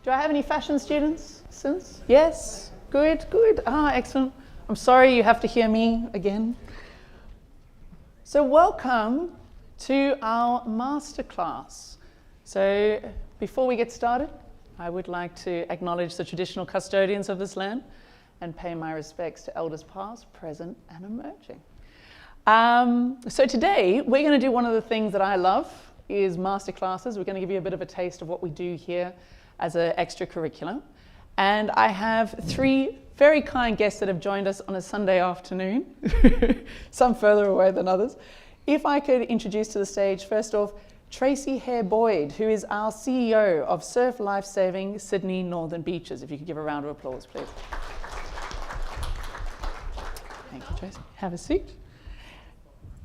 Do I have any fashion students since? Yes? Good, good. Excellent. I'm sorry you have to hear me again. So welcome to our masterclass. So before we get started, I would like to acknowledge the traditional custodians of this land and pay my respects to elders past, present, and emerging. So today we're going to do one of the things that I love is masterclasses. We're going to give you a bit of a taste of what we do here as an extracurricular. And I have three very kind guests that have joined us on a Sunday afternoon, some further away than others. If I could introduce to the stage, first off, Tracy Hare-Boyd, who is our CEO of Surf Life Saving Sydney Northern Beaches. If you could give a round of applause, please. Thank you, Tracy. Have a seat.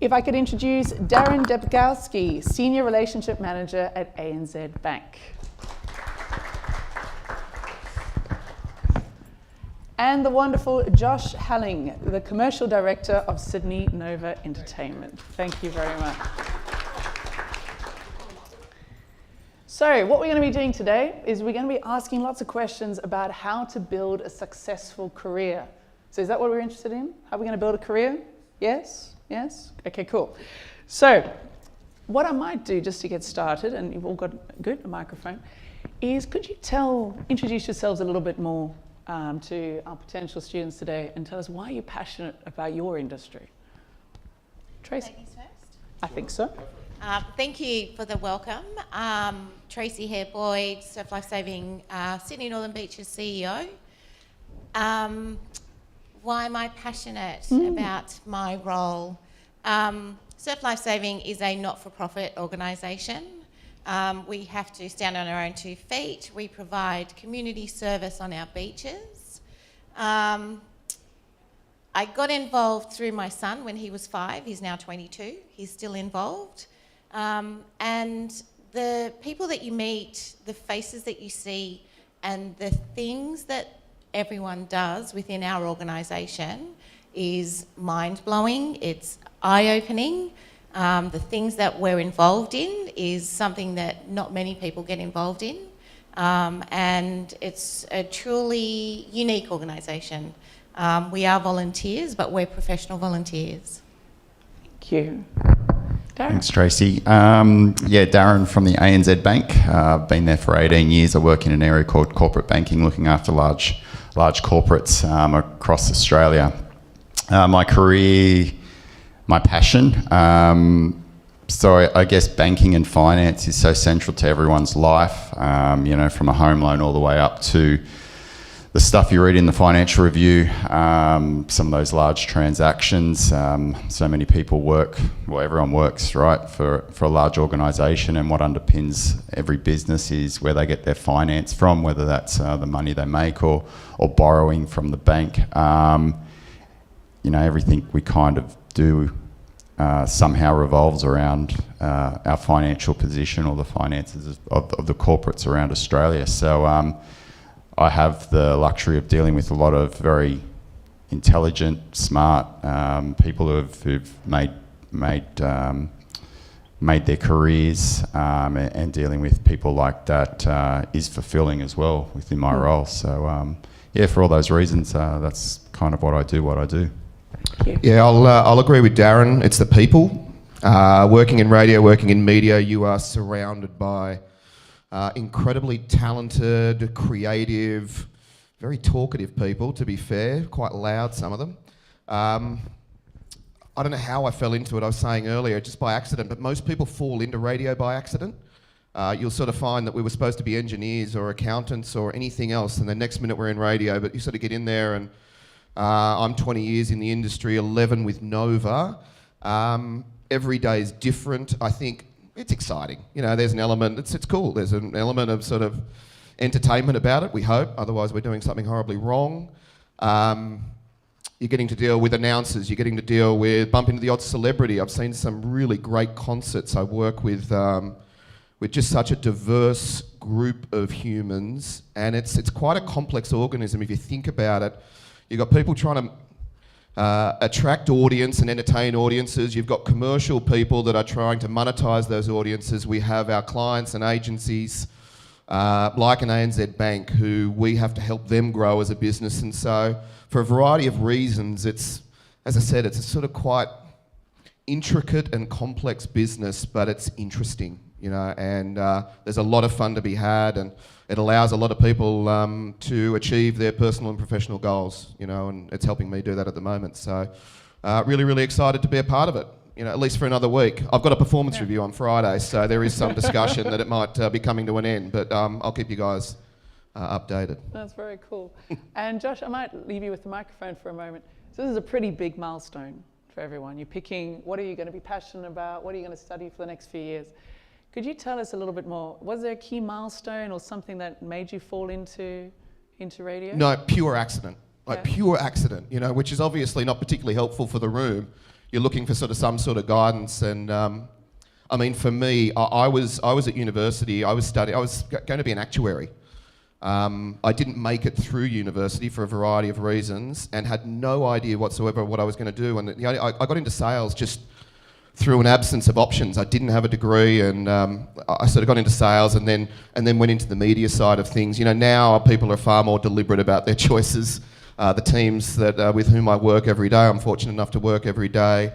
If I could introduce Darren Debgowski, Senior Relationship Manager at ANZ Bank. And the wonderful Josh Halling, the Commercial Director of Sydney Nova Entertainment. Thank you very much. So what we're going to be doing today is we're going to be asking lots of questions about how to build a successful career. So is that what we're interested in? How are we going to build a career? Yes? Yes? Okay, cool. So what I might do just to get started, and you've all got a microphone, is could you introduce yourselves a little bit more to our potential students today and tell us why you're passionate about your industry. Tracy? Ladies first? I think so. Thank you for the welcome. Tracy Hare-Boyd, Surf Life Saving Sydney Northern Beaches CEO. Why am I passionate about my role? Surf Life Saving is a not-for-profit organisation. We have to stand on our own 2 feet. We provide community service on our beaches. I got involved through my son when he was 5. He's now 22. He's still involved. And the people that you meet, the faces that you see, and the things that everyone does within our organisation is mind-blowing. It's eye-opening. The things that we're involved in is something that not many people get involved in. And it's a truly unique organisation. We are volunteers, but we're professional volunteers. Thank you. Darren. Thanks, Tracy. Darren from the ANZ Bank. I've been there for 18 years. I work in an area called corporate banking, looking after large corporates across Australia. My career, my passion. So I guess banking and finance is so central to everyone's life, from a home loan all the way up to the stuff you read in the financial review, some of those large transactions. So many people everyone works, right, for a large organisation, and what underpins every business is where they get their finance from, whether that's the money they make or borrowing from the bank. Everything we kind of do somehow revolves around our financial position or the finances of the corporates around Australia. So I have the luxury of dealing with a lot of very intelligent, smart people who've made their careers, and dealing with people like that is fulfilling as well within my role. So for all those reasons, that's kind of what I do. Yeah, I'll agree with Darren. It's the people. Working in radio, working in media, you are surrounded by incredibly talented, creative, very talkative people, to be fair, quite loud, some of them. I don't know how I fell into it, I was saying earlier, just by accident, but most people fall into radio by accident. You'll sort of find that we were supposed to be engineers or accountants or anything else, and the next minute we're in radio, but you sort of get in there, and I'm 20 years in the industry, 11 with Nova. Every day is different. I think it's exciting. There's an element, it's cool. There's an element of sort of entertainment about it, we hope. Otherwise, we're doing something horribly wrong. You're getting to deal with announcers. You're getting to bump into the odd celebrity. I've seen some really great concerts. I work with just such a diverse group of humans, and it's quite a complex organism if you think about it. You've got people trying to attract audience and entertain audiences. You've got commercial people that are trying to monetize those audiences. We have our clients and agencies like an ANZ Bank, who we have to help them grow as a business. And so for a variety of reasons, it's, as I said, it's a sort of quite intricate and complex business, but it's interesting, you know, and there's a lot of fun to be had, and it allows a lot of people to achieve their personal and professional goals, you know, and it's helping me do that at the moment. So really, really excited to be a part of it, you know, at least for another week. I've got a performance review on Friday, so there is some discussion that it might be coming to an end, but I'll keep you guys updated. That's very cool. And Josh, I might leave you with the microphone for a moment. So this is a pretty big milestone for everyone. You're picking, what are you going to be passionate about? What are you going to study for the next few years? Could you tell us a little bit more? Was there a key milestone or something that made you fall into radio? No, pure accident. Like pure accident, you know, which is obviously not particularly helpful for the room. You're looking for sort of some sort of guidance, and I mean, for me, I was at university. I was going to be an actuary. I didn't make it through university for a variety of reasons, and had no idea whatsoever what I was going to do. And I got into sales just through an absence of options. I didn't have a degree, and I sort of got into sales, and then went into the media side of things. You know, now people are far more deliberate about their choices. The teams that with whom I work every day, I'm fortunate enough to work every day.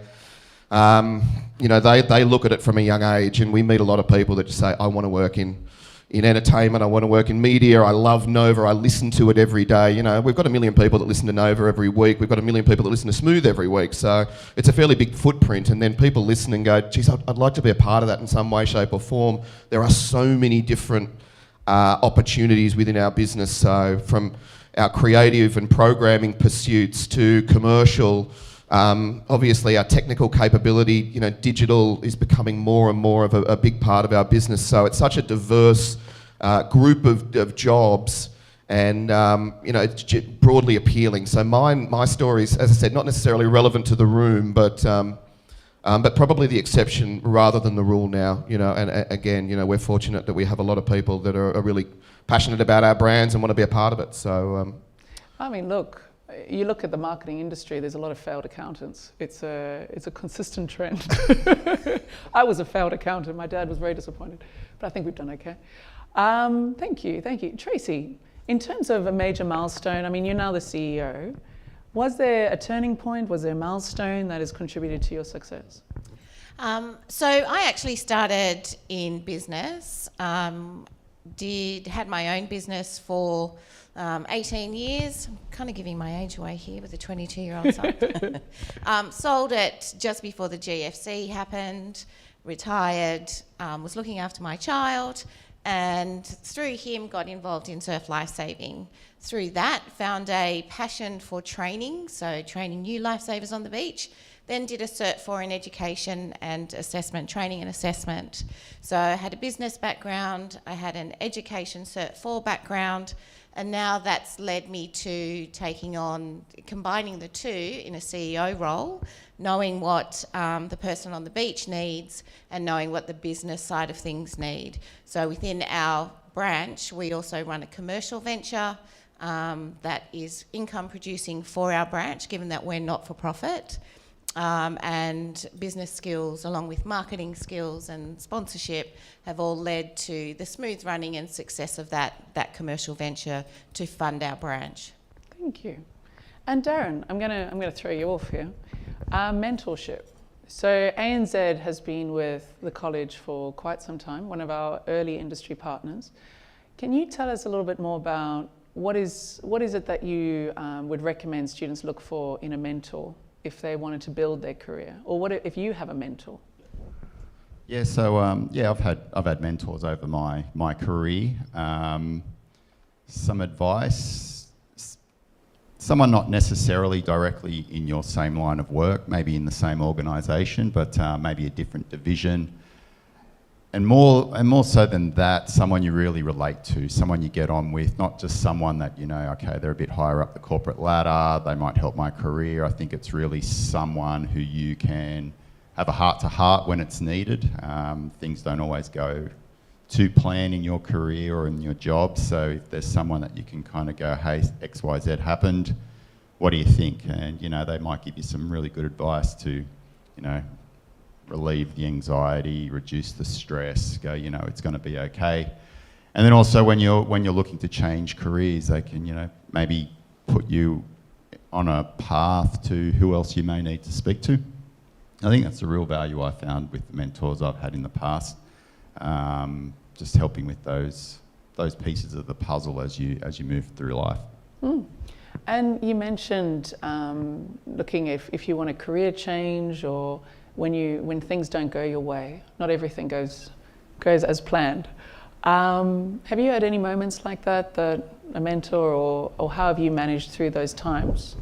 You know, they look at it from a young age, and we meet a lot of people that just say, I want to work in entertainment, I want to work in media, I love Nova, I listen to it every day. You know, we've got 1 million people that listen to Nova every week, we've got 1 million people that listen to Smooth every week, so it's a fairly big footprint, and then people listen and go, geez, I'd like to be a part of that in some way, shape or form. There are so many different opportunities within our business, so from our creative and programming pursuits to commercial, obviously our technical capability, you know, digital is becoming more and more of a big part of our business. So it's such a diverse group of jobs, and you know, it's broadly appealing. So my stories, as I said, not necessarily relevant to the room, but probably the exception rather than the rule now. You know, and again, you know, we're fortunate that we have a lot of people that are really passionate about our brands and want to be a part of it. So, I mean, look. You look at the marketing industry, there's a lot of failed accountants. It's a consistent trend. I was a failed accountant. My dad was very disappointed, but I think we've done okay. Thank you. Tracy, in terms of a major milestone, I mean, you're now the CEO. Was there a turning point? Was there a milestone that has contributed to your success? So I actually started in business, had my own business for 18 years. I'm kind of giving my age away here with a 22-year-old son. Sold it just before the GFC happened, retired, was looking after my child, and through him got involved in surf lifesaving. Through that, found a passion for training, so training new lifesavers on the beach. Then did a Cert 4 in education and assessment, training and assessment. So I had a business background, I had an education Cert 4 background, and now that's led me to combining the two in a CEO role, knowing what the person on the beach needs and knowing what the business side of things need. So within our branch, we also run a commercial venture that is income producing for our branch, given that we're not for profit. And business skills along with marketing skills and sponsorship have all led to the smooth running and success of that commercial venture to fund our branch. Thank you. And Darren, I'm gonna throw you off here. Mentorship. So ANZ has been with the college for quite some time, one of our early industry partners. Can you tell us a little bit more about what is it that you would recommend students look for in a mentor if they wanted to build their career, or what if you have a mentor? Yeah, so I've had mentors over my career. Some advice: someone not necessarily directly in your same line of work, maybe in the same organisation, but maybe a different division. And more so than that, someone you really relate to, someone you get on with, not just someone that, you know, okay, they're a bit higher up the corporate ladder, they might help my career. I think it's really someone who you can have a heart-to-heart when it's needed. Things don't always go to plan in your career or in your job, so if there's someone that you can kind of go, hey, X, Y, Z happened, what do you think? And, you know, they might give you some really good advice to, you know, relieve the anxiety, reduce the stress, go, you know, it's going to be okay. And then also when you're looking to change careers, they can, maybe put you on a path to who else you may need to speak to. I think that's the real value I found with the mentors I've had in the past. Just helping with those pieces of the puzzle as you move through life. And you mentioned looking if you want a career change, or when things don't go your way, not everything goes as planned. Have you had any moments like that a mentor, or how have you managed through those times?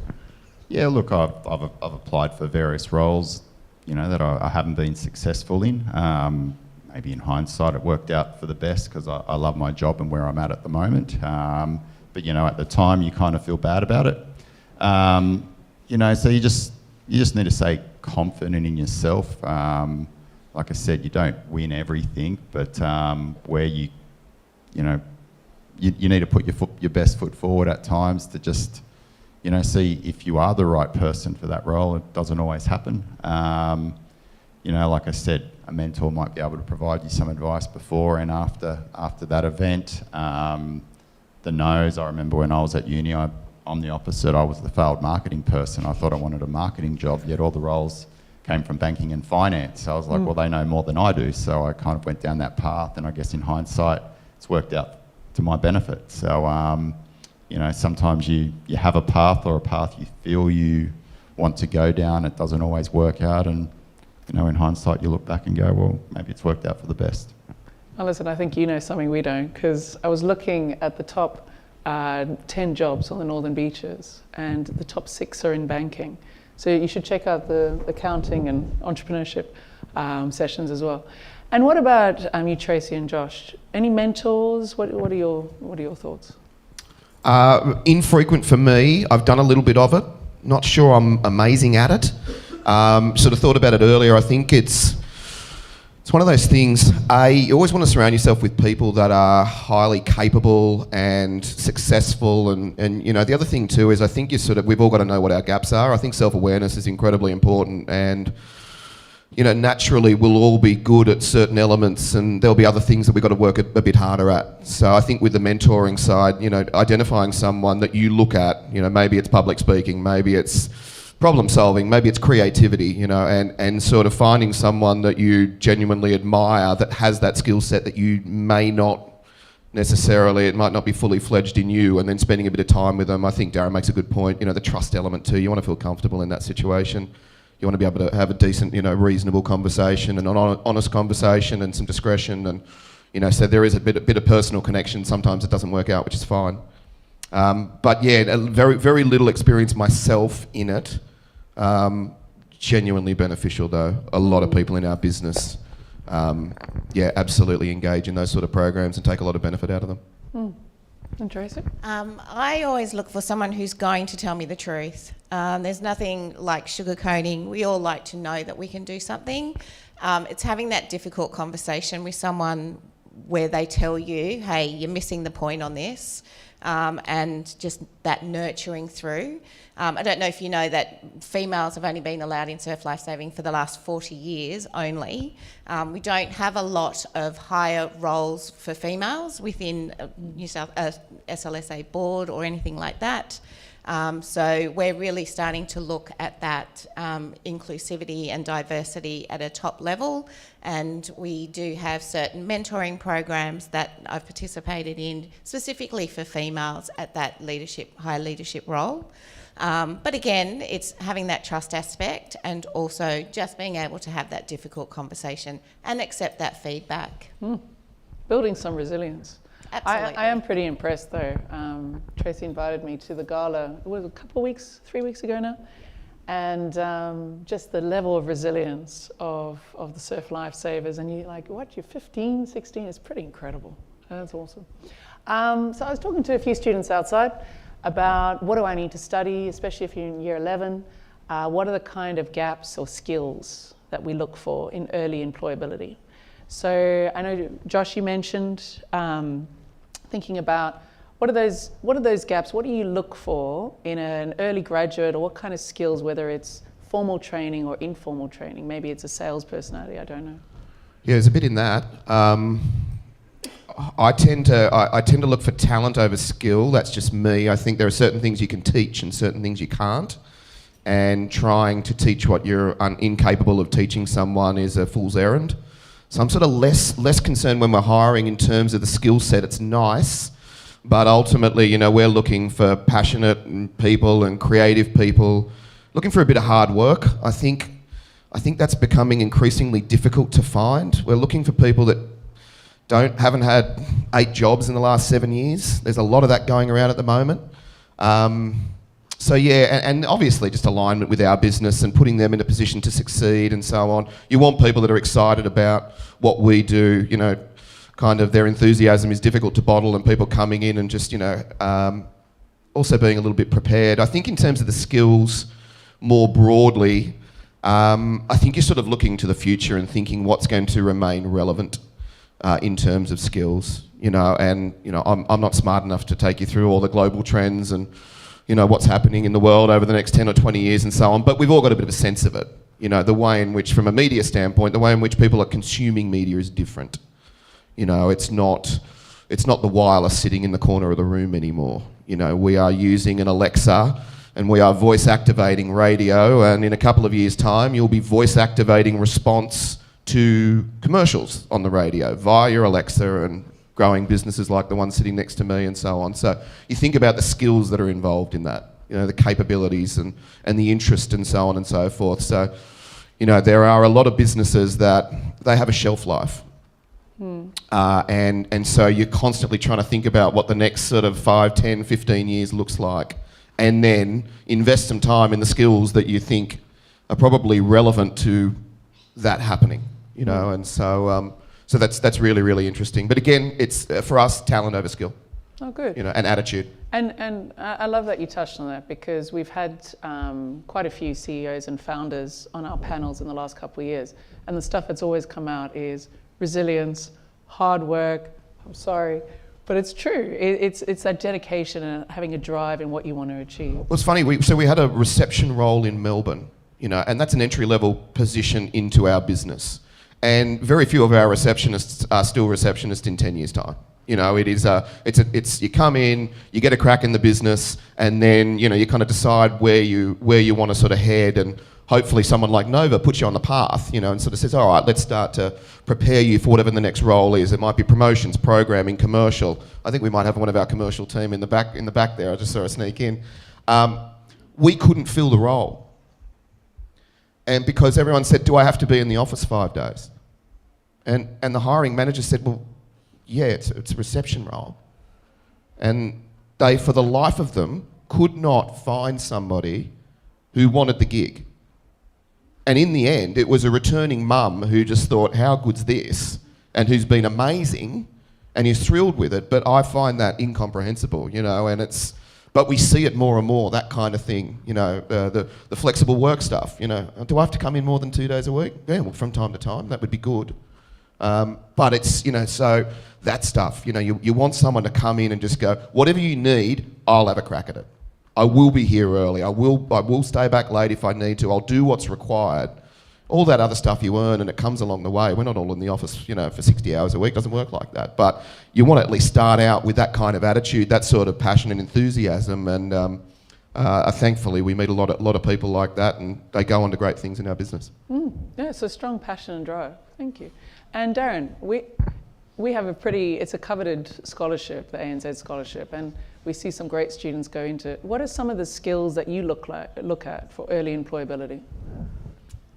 Yeah, look, I've applied for various roles, that I haven't been successful in. Maybe in hindsight, it worked out for the best because I love my job and where I'm at the moment. But at the time, you kind of feel bad about it. So you just need to stay confident in yourself. Like I said, you don't win everything, but where you need to put your best foot forward at times to just, see if you are the right person for that role. It doesn't always happen. Like I said, a mentor might be able to provide you some advice before and after that event. The no's, I remember when I was at uni, I'm the opposite. I was the failed marketing person. I thought I wanted a marketing job, yet all the roles came from banking and finance. So I was like, well, they know more than I do. So I kind of went down that path, and I guess in hindsight, it's worked out to my benefit. So, sometimes you have a path or a path you feel you want to go down. It doesn't always work out. And, in hindsight, you look back and go, well, maybe it's worked out for the best. Well, listen, I think you know something we don't, because I was looking at the top 10 jobs on the Northern Beaches, and the top 6 are in banking. So you should check out the accounting and entrepreneurship sessions as well. And what about you, Tracy and Josh? Any mentors? What are your thoughts? Infrequent for me. I've done a little bit of it. Not sure I'm amazing at it. Sort of thought about it earlier. I think it's one of those things. You always want to surround yourself with people that are highly capable and successful. And the other thing too is I think we've all got to know what our gaps are. I think self-awareness is incredibly important, and naturally we'll all be good at certain elements, and there'll be other things that we've got to work a bit harder at. So I think with the mentoring side, identifying someone that you look at, maybe it's public speaking, maybe it's problem solving, maybe it's creativity, and sort of finding someone that you genuinely admire that has that skill set that you may not necessarily, it might not be fully fledged in you, and then spending a bit of time with them. I think Darren makes a good point, the trust element too. You want to feel comfortable in that situation. You want to be able to have a decent, reasonable conversation and an honest conversation and some discretion, and so there is a bit of personal connection. Sometimes it doesn't work out, which is fine. But yeah, very, very little experience myself in it. Genuinely beneficial though. A lot of people in our business, absolutely engage in those sort of programs and take a lot of benefit out of them. And Tracy? I always look for someone who's going to tell me the truth. There's nothing like sugarcoating. We all like to know that we can do something. It's having that difficult conversation with someone where they tell you, hey, you're missing the point on this. And just that nurturing through. I don't know if you know that females have only been allowed in surf lifesaving for the last 40 years only. We don't have a lot of higher roles for females within New South SLSA board or anything like that. So we're really starting to look at that inclusivity and diversity at a top level, and we do have certain mentoring programs that I've participated in specifically for females at that high leadership role. But again, it's having that trust aspect and also just being able to have that difficult conversation and accept that feedback. Building some resilience. Absolutely. I am pretty impressed though. Tracy invited me to the gala, it was 3 weeks ago now, and just the level of resilience of the surf lifesavers, and you're like, what, you're 15, 16, it's pretty incredible. That's awesome. So I was talking to a few students outside about what do I need to study, especially if you're in year 11, what are the kind of gaps or skills that we look for in early employability. So I know, Josh, you mentioned thinking about what are those gaps, what do you look for in an early graduate, or what kind of skills, whether it's formal training or informal training, maybe it's a sales personality, I don't know. Yeah, there's a bit in that. I tend to look for talent over skill. That's just me. I think there are certain things you can teach and certain things you can't. And trying to teach what you're incapable of teaching someone is a fool's errand. So I'm sort of less concerned when we're hiring in terms of the skill set. It's nice, but ultimately, you know, we're looking for passionate people and creative people, looking for a bit of hard work. I think that's becoming increasingly difficult to find. We're looking for people that haven't had 8 jobs in the last 7 years. There's a lot of that going around at the moment. So yeah, and obviously just alignment with our business and putting them in a position to succeed and so on. You want people that are excited about what we do, you know, kind of their enthusiasm is difficult to bottle, and people coming in and just, you know, also being a little bit prepared. I think in terms of the skills more broadly, I think you're sort of looking to the future and thinking what's going to remain relevant in terms of skills, you know, and, you know, I'm not smart enough to take you through all the global trends and, you know, what's happening in the world over the next 10 or 20 years and so on, but we've all got a bit of a sense of it. You know, the way in which, from a media standpoint, the way in which people are consuming media is different. You know, it's not the wireless sitting in the corner of the room anymore. You know, we are using an Alexa and we are voice activating radio, and in a couple of years' time, you'll be voice activating response to commercials on the radio via your Alexa and growing businesses like the one sitting next to me and so on. So you think about the skills that are involved in that, you know, the capabilities and the interest and so on and so forth. So, you know, there are a lot of businesses that they have a shelf life. And so you're constantly trying to think about what the next sort of 5, 10, 15 years looks like, and then invest some time in the skills that you think are probably relevant to that happening, you know, and so so that's really, really interesting. But again, it's for us, talent over skill. Oh, good. You know, and attitude. And I love that you touched on that, because we've had quite a few CEOs and founders on our panels in the last couple of years, and the stuff that's always come out is resilience, hard work. I'm sorry, but it's true. It's that dedication and having a drive in what you want to achieve. Well, it's funny. We had a reception role in Melbourne, you know, and that's an entry-level position into our business. And very few of our receptionists are still receptionists in 10 years' time. You know, it's you come in, you get a crack in the business, and then, you know, you kind of decide where you want to sort of head, and hopefully someone like Nova puts you on the path, you know, and sort of says, all right, let's start to prepare you for whatever the next role is. It might be promotions, programming, commercial. I think we might have one of our commercial team in the back there. I just saw her sneak in. We couldn't fill the role. And because everyone said, do I have to be in the office 5 days? And the hiring manager said, well, yeah, it's a reception role. And they, for the life of them, could not find somebody who wanted the gig. And in the end, it was a returning mum who just thought, how good's this? And who's been amazing and is thrilled with it. But I find that incomprehensible, you know, and but we see it more and more, that kind of thing, you know, the flexible work stuff, you know. Do I have to come in more than 2 days a week? Yeah, well, from time to time, that would be good. But it's, you know, so that stuff, you know, you want someone to come in and just go, whatever you need, I'll have a crack at it. I will be here early. I will stay back late if I need to. I'll do what's required. All that other stuff you earn, and it comes along the way. We're not all in the office, you know, for 60 hours a week. It doesn't work like that. But you want to at least start out with that kind of attitude, that sort of passion and enthusiasm. And thankfully, we meet a lot of people like that, and they go on to great things in our business. Yeah, so strong passion and drive. Thank you. And Darren, we have it's a coveted scholarship, the ANZ scholarship, and we see some great students go into it. What are some of the skills that you look at for early employability?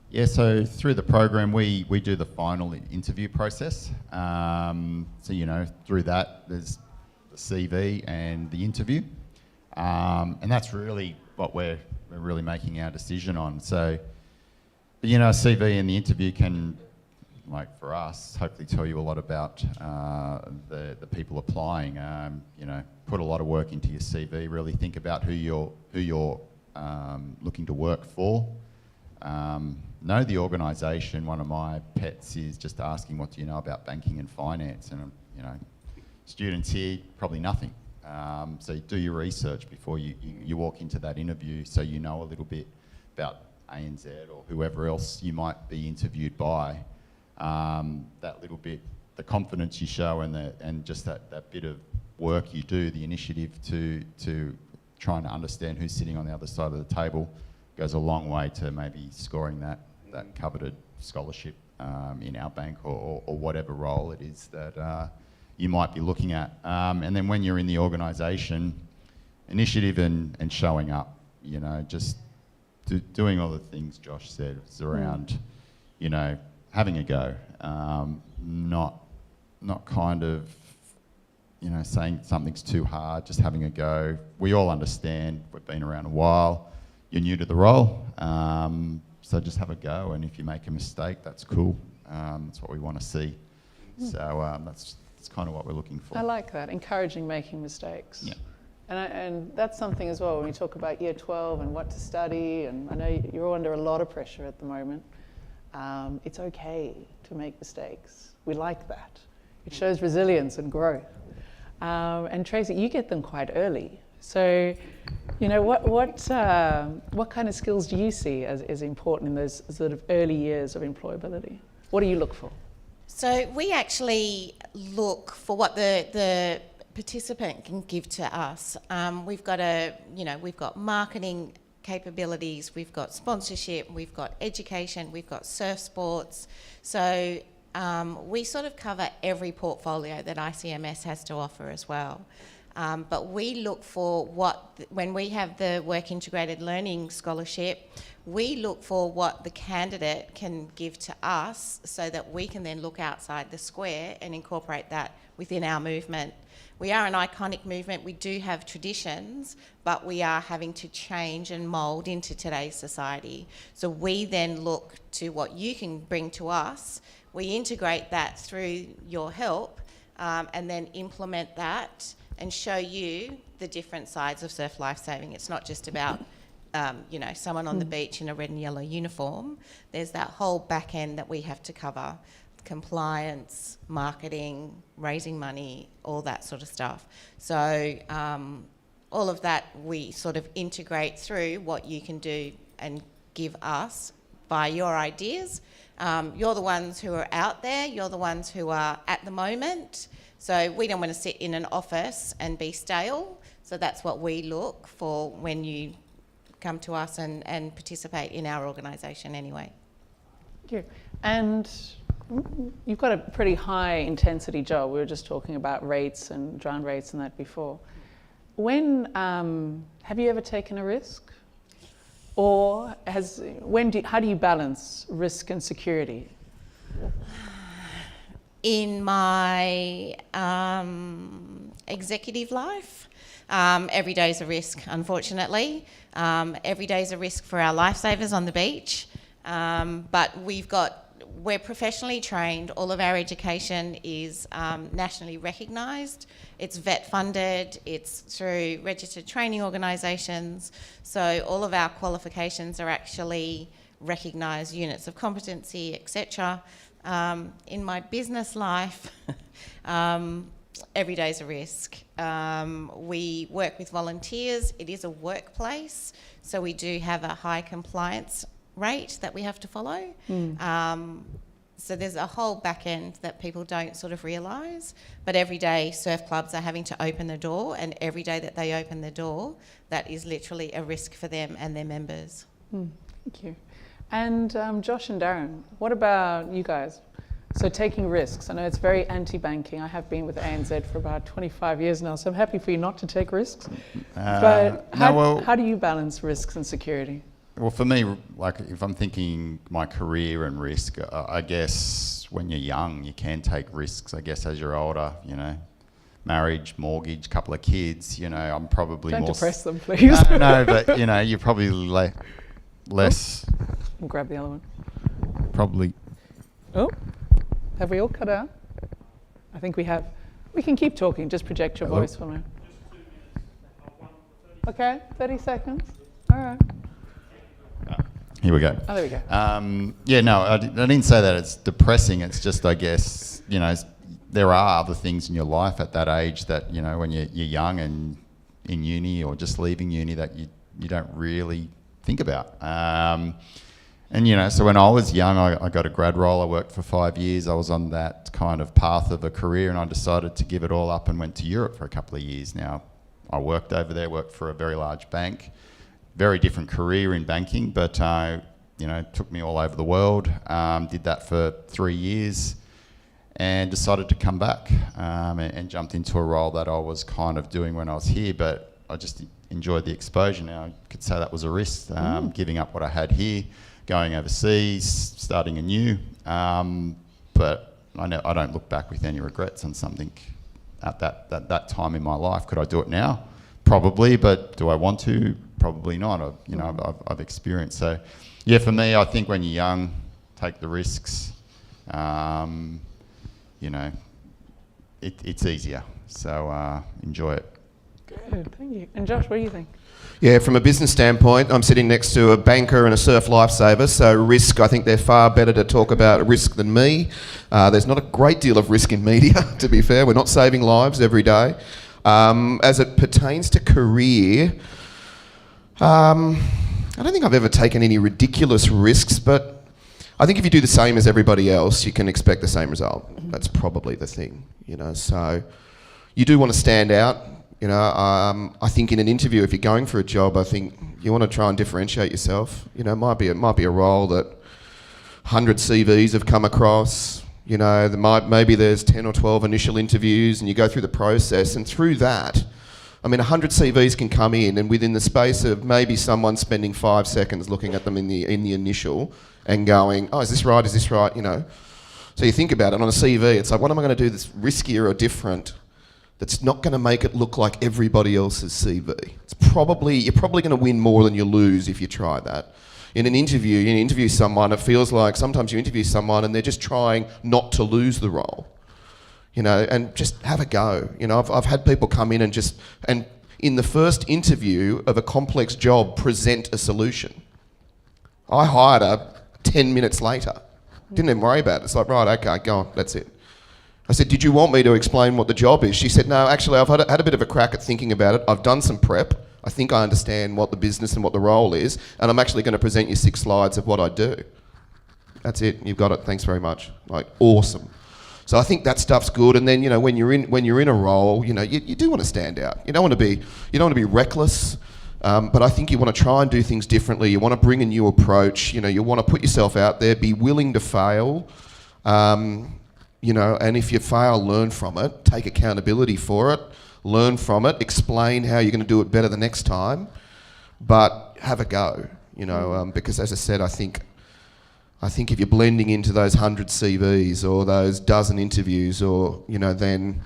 Yeah, so through the program, we do the final interview process. So, you know, through that, there's the CV and the interview. And that's really what we're really making our decision on. So, you know, a CV and the interview can, like for us, hopefully tell you a lot about the people applying. You know, put a lot of work into your CV. Really think about who you're looking to work for. Know the organisation. One of my pets is just asking, what do you know about banking and finance? And you know, students here probably nothing. So do your research before you walk into that interview, so you know a little bit about ANZ or whoever else you might be interviewed by. That little bit the confidence you show and just that bit of work you do, the initiative to trying to understand who's sitting on the other side of the table goes a long way to maybe scoring that coveted scholarship in our bank or whatever role it is that you might be looking at. And then when you're in the organisation, initiative and showing up, you know, just doing all the things Josh said. It's around, you know, having a go, not kind of, you know, saying something's too hard, just having a go. We all understand, we've been around a while, you're new to the role, so just have a go, and if you make a mistake, that's cool. That's what we want to see. So that's kind of what we're looking for. I like that, encouraging making mistakes. Yeah. And that's something as well when we talk about year 12 and what to study, and I know you're all under a lot of pressure at the moment. It's okay to make mistakes. We like that. It shows resilience and growth. And Tracy, you get them quite early. So, you know, what kind of skills do you see as important in those sort of early years of employability? What do you look for? So we actually look for what the participant can give to us. We've got marketing capabilities, we've got sponsorship, we've got education, we've got surf sports. So we sort of cover every portfolio that ICMS has to offer as well. But we look for when we have the Work Integrated Learning Scholarship, we look for what the candidate can give to us so that we can then look outside the square and incorporate that within our movement. We are an iconic movement, we do have traditions, but we are having to change and mould into today's society. So we then look to what you can bring to us, we integrate that through your help, and then implement that and show you the different sides of surf lifesaving. It's not just about someone on the beach in a red and yellow uniform. There's that whole back end that we have to cover. Compliance, marketing, raising money, all that sort of stuff. So all of that we sort of integrate through what you can do and give us by your ideas. You're the ones who are out there, you're the ones who are at the moment. So we don't want to sit in an office and be stale. So that's what we look for when you come to us and participate in our organisation anyway. Thank you. And you've got a pretty high intensity job. We were just talking about rates and drown rates and that before. Have you ever taken a risk? Or how do you balance risk and security? In my executive life, every day is a risk, unfortunately. Every day is a risk for our lifesavers on the beach. But we're professionally trained. All of our education is nationally recognised. It's vet funded. It's through registered training organisations. So all of our qualifications are actually recognised units of competency, etc. In my business life, every day is a risk. We work with volunteers. It is a workplace, so we do have a high compliance rate that we have to follow. So there's a whole back end that people don't sort of realise. But every day surf clubs are having to open the door, and every day that they open the door, that is literally a risk for them and their members. Thank you. And Josh and Darren, what about you guys? So taking risks, I know it's very anti-banking. I have been with ANZ for about 25 years now, so I'm happy for you not to take risks. But how do you balance risks and security? Well, for me, like if I'm thinking my career and risk, I guess when you're young, you can take risks. I guess as you're older, you know, marriage, mortgage, couple of kids, you know, I'm probably Don't more... depress them, please. No, but, you know, you're probably less... We'll grab the other one. Probably... Oh, have we all cut out? I think we have. We can keep talking, just project your voice for me. Okay, 30 seconds. All right. Here we go. Oh, there we go. I didn't say that it's depressing. It's just, I guess, you know, there are other things in your life at that age that, you know, when you're young and in uni or just leaving uni that you don't really think about. And, so when I was young, I got a grad role. I worked for 5 years. I was on that kind of path of a career, and I decided to give it all up and went to Europe for a couple of years. Now, I worked over there, worked for a very large bank, very different career in banking, but, took me all over the world. Did that for 3 years and decided to come back and jumped into a role that I was kind of doing when I was here, but I just enjoyed the exposure. Now, I could say that was a risk, giving up what I had here, going overseas, starting anew. But I don't look back with any regrets on something at that time in my life. Could I do it now? Probably, but do I want to? Probably not. I've experienced. So, yeah, for me, I think when you're young, take the risks. It's easier. So enjoy it. Good, thank you. And Josh, what do you think? Yeah, from a business standpoint, I'm sitting next to a banker and a surf lifesaver, so risk, I think they're far better to talk about risk than me. There's not a great deal of risk in media, to be fair. We're not saving lives every day. As it pertains to career, I don't think I've ever taken any ridiculous risks, but I think if you do the same as everybody else, you can expect the same result. That's probably the thing, so you do want to stand out. I think in an interview, if you're going for a job, I think you want to try and differentiate yourself. It might be a role that 100 CVs have come across. Maybe there's 10 or 12 initial interviews, and you go through the process, and through that, 100 CVs can come in, and within the space of maybe someone spending 5 seconds looking at them in the initial and going, oh, is this right? Is this right? So you think about it on a CV. It's like, what am I going to do that's riskier or different? That's not going to make it look like everybody else's CV. You're probably going to win more than you lose if you try that. In an interview, you interview someone, it feels like sometimes you interview someone and they're just trying not to lose the role, and just have a go. I've had people come in and in the first interview of a complex job, present a solution. I hired her 10 minutes later. Didn't even worry about it. It's like, right, okay, go on, that's it. I said, did you want me to explain what the job is? She said, no, actually, I've had a bit of a crack at thinking about it. I've done some prep. I think I understand what the business and what the role is, and I'm actually going to present you 6 slides of what I do. That's it. You've got it. Thanks very much. Like, awesome. So I think that stuff's good. And then, when you're in a role, you do want to stand out. You don't want to be reckless. But I think you want to try and do things differently. You want to bring a new approach. You want to put yourself out there, be willing to fail. And if you fail, learn from it, take accountability for it, learn from it, explain how you're going to do it better the next time, but have a go, because as I said, I think if you're blending into those 100 CVs or those dozen interviews then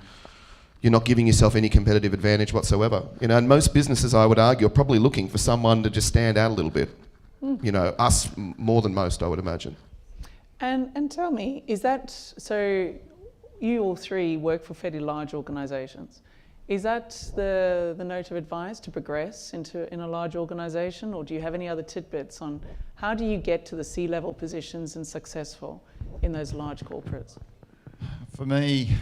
you're not giving yourself any competitive advantage whatsoever. And most businesses, I would argue, are probably looking for someone to just stand out a little bit. Us more than most, I would imagine. And tell me, is that, so you all three work for fairly large organisations. Is that the note of advice to progress in a large organisation, or do you have any other tidbits on how do you get to the C-level positions and successful in those large corporates? For me,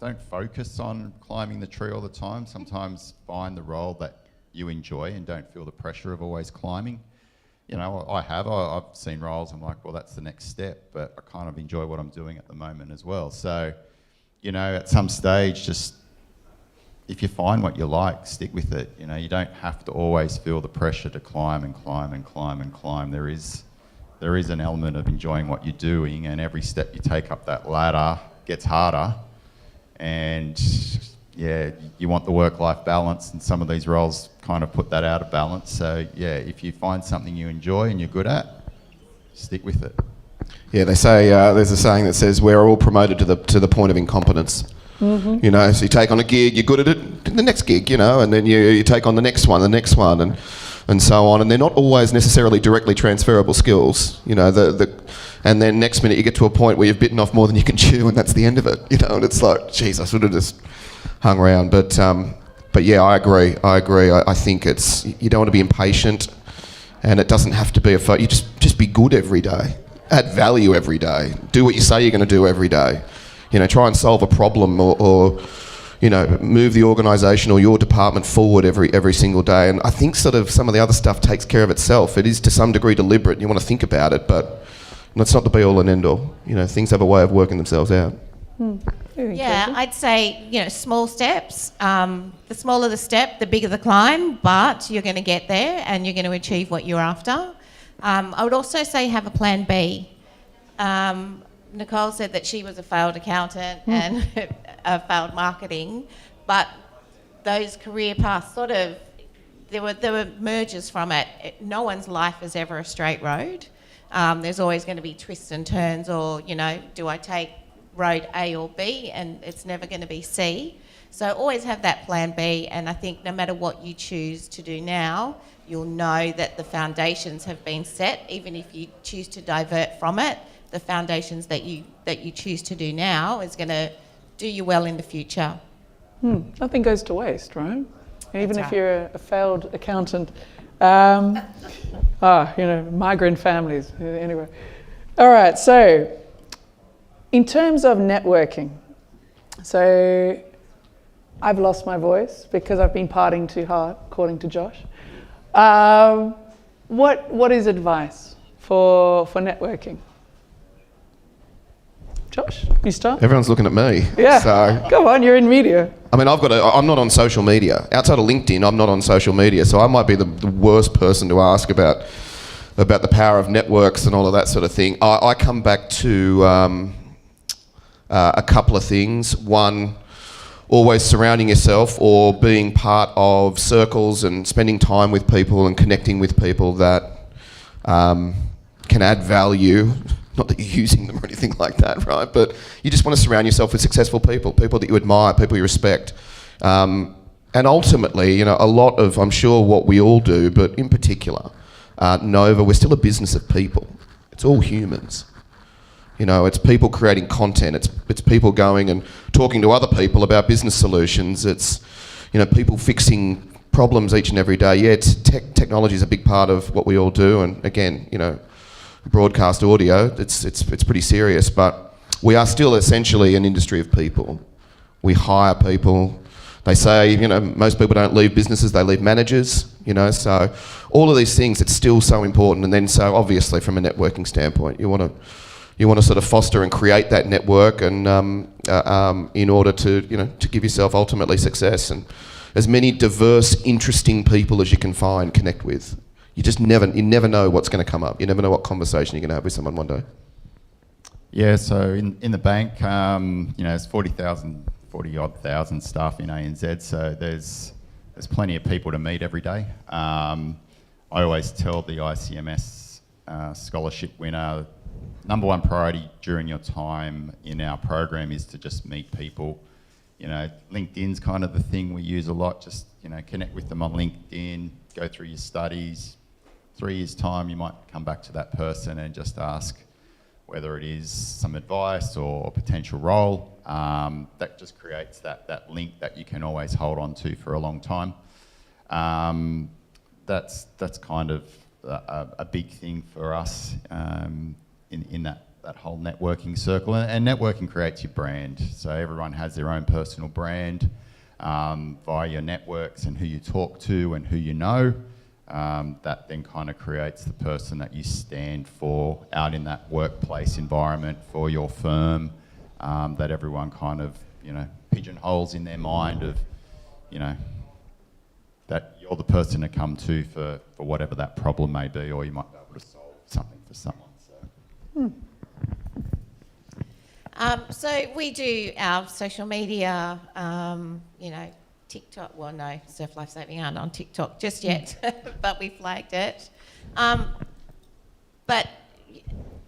don't focus on climbing the tree all the time. Sometimes find the role that you enjoy and don't feel the pressure of always climbing. I've seen roles, I'm like, well, that's the next step, but I kind of enjoy what I'm doing at the moment as well. So, at some stage, just if you find what you like, stick with it. You don't have to always feel the pressure to climb and climb and climb and climb. There is an element of enjoying what you're doing, and every step you take up that ladder gets harder. And yeah, you want the work-life balance, and some of these roles kind of put that out of balance. So yeah, if you find something you enjoy and you're good at, stick with it. Yeah, they say there's a saying that says we're all promoted to the point of incompetence. Mm-hmm. So you take on a gig, you're good at it, the next gig, and then you take on the next one, and so on. And they're not always necessarily directly transferable skills, and then next minute you get to a point where you've bitten off more than you can chew, and that's the end of it, and it's like, geez, I should have just hung around. But yeah, I agree. I think you don't want to be impatient, and it doesn't have to be you just be good every day. Add value every day. Do what you say you're going to do every day. Try and solve a problem or move the organisation or your department forward every single day. And I think sort of some of the other stuff takes care of itself. It is to some degree deliberate. You want to think about it, but it's not the be all and end all. Things have a way of working themselves out. Yeah, I'd say, small steps. The smaller the step, the bigger the climb, but you're going to get there and you're going to achieve what you're after. I would also say have a plan B. Nicole said that she was a failed accountant and a failed marketing, but those career paths there were mergers from it. No one's life is ever a straight road. There's always going to be twists and turns, or, do I take road A or B, and it's never going to be C. So always have that plan B, and I think no matter what you choose to do now, you'll know that the foundations have been set. Even if you choose to divert from it, the foundations that you choose to do now is going to do you well in the future. Nothing goes to waste, right? Even if right. you're a failed accountant. Migrant families. Anyway. All right, so in terms of networking, so I've lost my voice because I've been partying too hard, according to Josh. What is advice for networking? Josh, you start? Everyone's looking at me. Yeah, So, come on, you're in media. I mean, I'm not on social media. Outside of LinkedIn, I'm not on social media, so I might be the worst person to ask about the power of networks and all of that sort of thing. I come back to a couple of things. One, always surrounding yourself or being part of circles and spending time with people and connecting with people that can add value. Not that you're using them or anything like that, right? But you just want to surround yourself with successful people that you admire, people you respect. And ultimately, a lot of, I'm sure, what we all do, but in particular, Nova, we're still a business of people. It's all humans. It's people creating content. It's people going and talking to other people about business solutions. It's, people fixing problems each and every day. Yeah, technology is a big part of what we all do. And again, broadcast audio, it's pretty serious, but we are still essentially an industry of people. We hire people. They say, most people don't leave businesses, they leave managers, so all of these things, it's still so important. And then so obviously from a networking standpoint, you want to sort of foster and create that network and in order to give yourself ultimately success, and as many diverse, interesting people as you can find, connect with. You never know what's going to come up. You never know what conversation you're going to have with someone one day. Yeah, so in the bank, it's 40-odd thousand staff in ANZ, so there's plenty of people to meet every day. I always tell the ICMS scholarship winner, number one priority during your time in our program is to just meet people. LinkedIn's kind of the thing we use a lot. Just connect with them on LinkedIn, go through your studies. 3 years' time, you might come back to that person and just ask whether it is some advice or a potential role. That just creates that link that you can always hold on to for a long time. That's kind of a big thing for us in that whole networking circle. And networking creates your brand. So everyone has their own personal brand via your networks and who you talk to and who you know. That then kind of creates the person that you stand for out in that workplace environment for your firm, that everyone kind of, pigeonholes in their mind of, that you're the person to come to for whatever that problem may be, or you might be able to solve something for someone. So we do our social media, TikTok, well, no, Surf Life Saving aren't on TikTok just yet, but we flagged it. But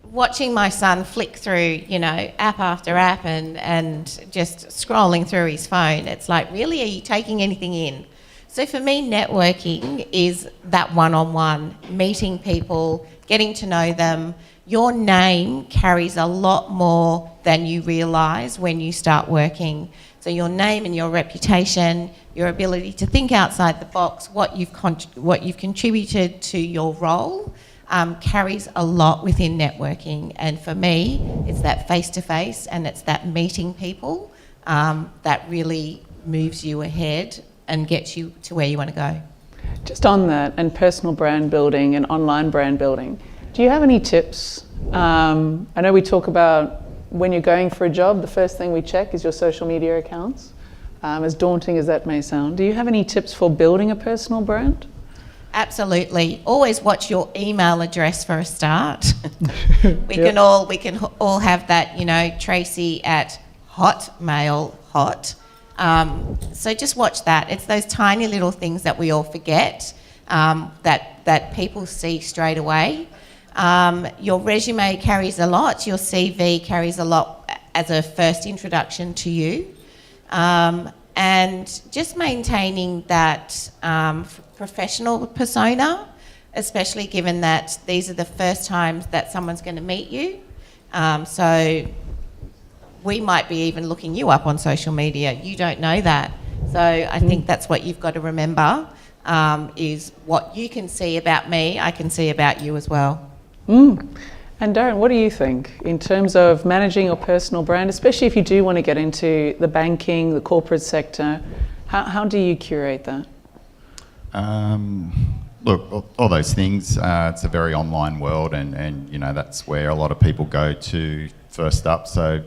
watching my son flick through, app after app and just scrolling through his phone, it's like, really, are you taking anything in? So for me, networking is that one-on-one, meeting people, getting to know them. Your name carries a lot more than you realise when you start working. So your name and your reputation, your ability to think outside the box, what you've contributed to your role, carries a lot within networking. And for me, it's that face-to-face and it's that meeting people that really moves you ahead and gets you to where you want to go. Just on that, and personal brand building and online brand building, do you have any tips? I know we talk about when you're going for a job, the first thing we check is your social media accounts. As daunting as that may sound, do you have any tips for building a personal brand? Absolutely. Always watch your email address for a start. We can all have that, you know, Tracy at Hotmail hot. So just watch that. It's those tiny little things that we all forget, that people see straight away. Your resume carries a lot. Your CV carries a lot as a first introduction to you. And just maintaining that professional persona, especially given that these are the first times that someone's going to meet you. So we might be even looking you up on social media. You don't know that. So I think that's what you've got to remember, is what you can see about me, I can see about you as well. And Darren, what do you think in terms of managing your personal brand, especially if you do want to get into the banking, the corporate sector? How do you curate that? Look, all those things, it's a very online world, and you know, that's where a lot of people go to first up. So,